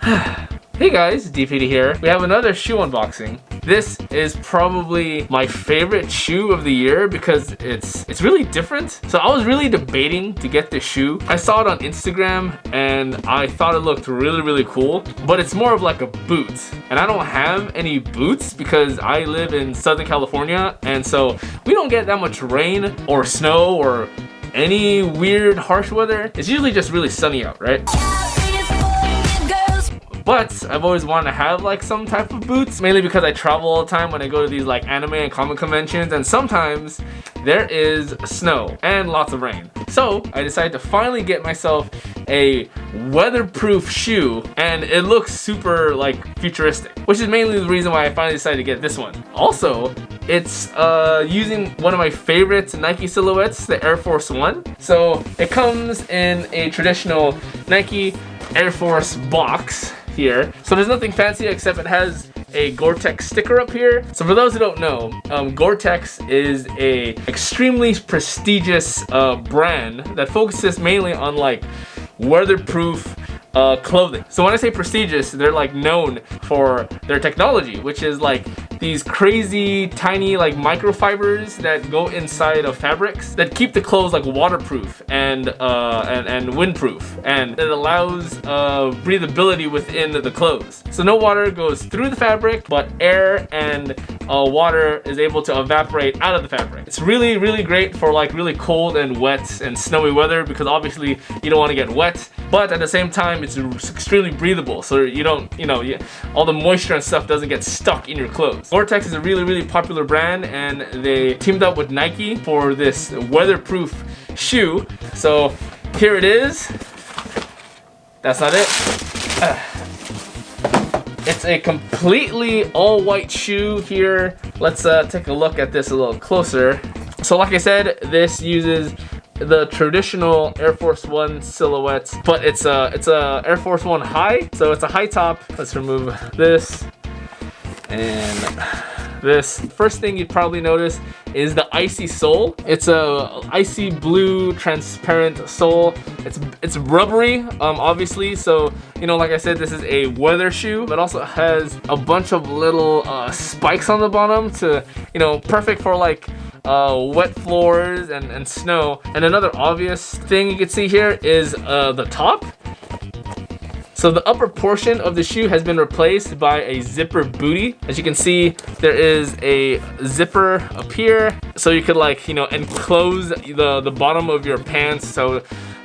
Hey guys, d-piddy here. We have another shoe unboxing. This is probably my favorite shoe of the year because it's really different. So I was really debating to get this shoe. I saw it on Instagram and I thought it looked really cool, but it's more of like a boot. And I don't have any boots because I live in Southern California, and so we don't get that much rain or snow or any weird harsh weather. It's usually just really sunny out, right? But I've always wanted to have like some type of boots, mainly because I travel all the time when I go to these like anime and comic conventions, and sometimes there is snow and lots of rain. So I decided to finally get myself a weatherproof shoe, and it looks super like futuristic, which is mainly the reason why I finally decided to get this one. Also, it's using one of my favorite Nike silhouettes, the Air Force One. So it comes in a traditional Nike Air Force box here. So there's nothing fancy except it has a Gore-Tex sticker up here. So for those who don't know, Gore-Tex is a extremely prestigious brand that focuses mainly on like weatherproof clothing. So when I say prestigious, they're like known for their technology, which is like these crazy tiny like microfibers that go inside of fabrics that keep the clothes like waterproof and windproof, and it allows breathability within the clothes. So no water goes through the fabric, but air and water is able to evaporate out of the fabric. It's really great for like really cold and wet and snowy weather, because obviously you don't want to get wet, but at the same time it's extremely breathable, so you don't, all the moisture and stuff doesn't get stuck in your clothes. Gore-Tex is a really popular brand, and they teamed up with Nike for this weatherproof shoe. So here it is. That's not it. It's a completely all white shoe here. Let's take a look at this a little closer. So like I said, this uses the traditional Air Force One silhouette, but it's a Air Force One high, so it's a high top. Let's remove this and this. First thing you'd probably notice is the icy sole. It's a icy blue transparent sole. It's rubbery, obviously, so like I said, this is a weather shoe, but also has a bunch of little spikes on the bottom to perfect for like wet floors and snow. And another obvious thing you can see here is the top. So the upper portion of the shoe has been replaced by a zipper booty. As you can see, there is a zipper up here, so you could like enclose the bottom of your pants, so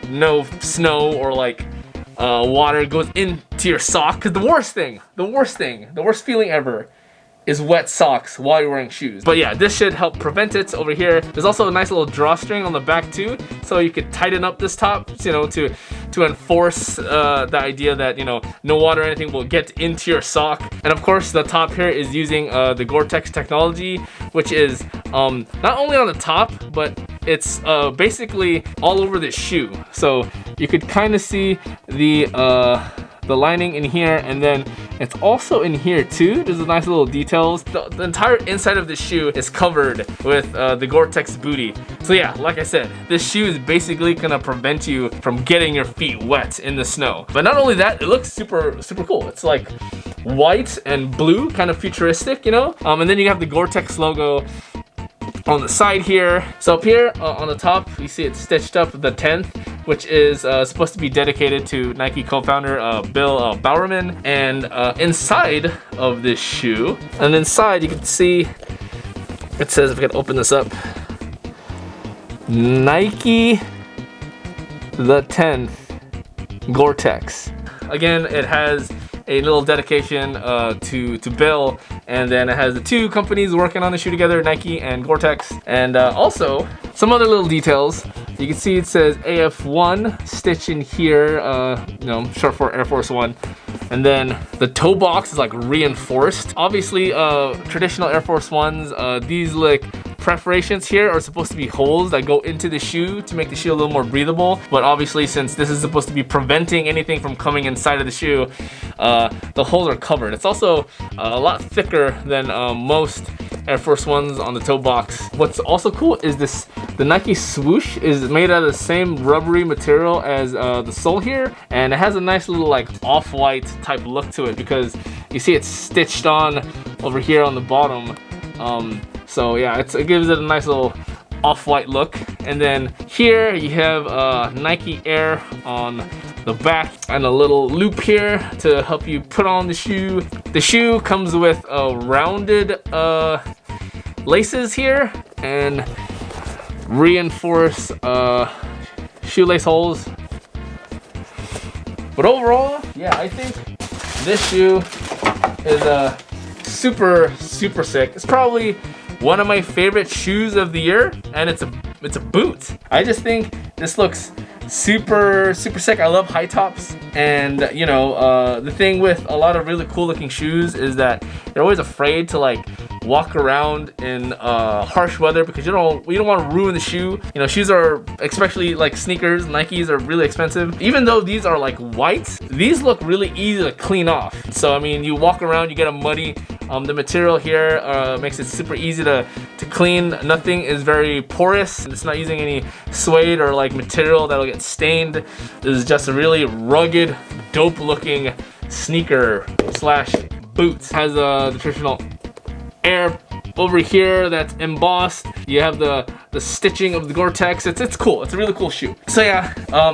no snow or like water goes into your sock. Because the worst feeling ever is wet socks while you're wearing shoes. But yeah, this should help prevent it over here. There's also a nice little drawstring on the back too, so you could tighten up this top, to enforce the idea that no water or anything will get into your sock. And of course, the top here is using the Gore-Tex technology, which is not only on the top, but it's basically all over this shoe. So you could kind of see the lining in here, and then it's also in here too. There's a nice little details. The entire inside of this shoe is covered with the Gore-Tex booty. So yeah, like I said, this shoe is basically gonna prevent you from getting your feet wet in the snow. But not only that, it looks super cool. It's like white and blue, kind of futuristic, and then you have the Gore-Tex logo on the side here. So up here on the top, you see it stitched up the 10th, which is supposed to be dedicated to Nike co-founder Bill Bowerman. And inside of this shoe, and inside you can see, it says, if I can open this up, Nike the 10th Gore-Tex. Again, it has a little dedication to Bill, and then it has the two companies working on the shoe together, Nike and Gore-Tex. And also some other little details. You can see it says AF1 stitch in here, short for Air Force One. And then the toe box is like reinforced. Obviously, traditional Air Force Ones, these look perforations here are supposed to be holes that go into the shoe to make the shoe a little more breathable. But obviously, since this is supposed to be preventing anything from coming inside of the shoe, the holes are covered. It's also a lot thicker than most Air Force Ones on the toe box. What's also cool is this, the Nike swoosh is made out of the same rubbery material as the sole here, and it has a nice little like off-white type look to it because you see it's stitched on over here on the bottom. So yeah, it gives it a nice little off-white look. And then here you have Nike Air on the back and a little loop here to help you put on the shoe. The shoe comes with rounded laces here and reinforced shoelace holes. But overall, yeah, I think this shoe is super sick. It's probably one of my favorite shoes of the year, and it's a boot. I just think this looks super sick. I love high tops, and you know, the thing with a lot of really cool looking shoes is that they're always afraid to like walk around in harsh weather because you don't want to ruin the shoe. You know, shoes are, especially like sneakers, Nikes are really expensive. Even though these are like white, these look really easy to clean off. So I mean, you walk around, you get a muddy. The material here makes it super easy to clean. Nothing is very porous. It's not using any suede or like material that'll get stained. This is just a really rugged, dope looking sneaker slash boot. It has the traditional Air over here that's embossed. You have the stitching of the Gore-Tex. It's cool. It's a really cool shoe. So yeah,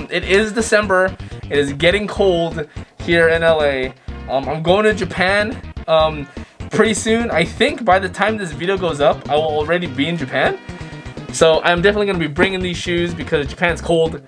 it is December. It is getting cold here in LA. I'm going to Japan pretty soon. I think by the time this video goes up, I will already be in Japan. So I'm definitely going to be bringing these shoes because Japan's cold.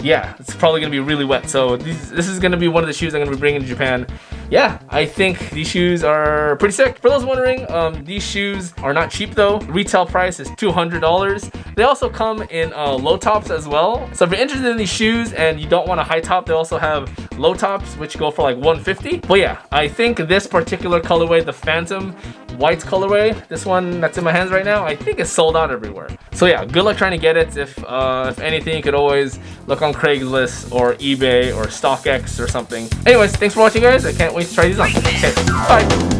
Yeah, it's probably gonna be really wet. So this is gonna be one of the shoes I'm gonna be bringing to Japan. Yeah, I think these shoes are pretty sick. For those wondering, these shoes are not cheap though. Retail price is $200. They also come in low tops as well. So if you're interested in these shoes and you don't want a high top, they also have low tops which go for like $150. But yeah, I think this particular colorway, the Phantom white colorway, this one that's in my hands right now, I think it's sold out everywhere. So yeah, good luck trying to get it. If anything, you could always look on Craigslist or eBay or StockX or something. Anyways, thanks for watching guys. I can't wait to try these on. Okay, bye.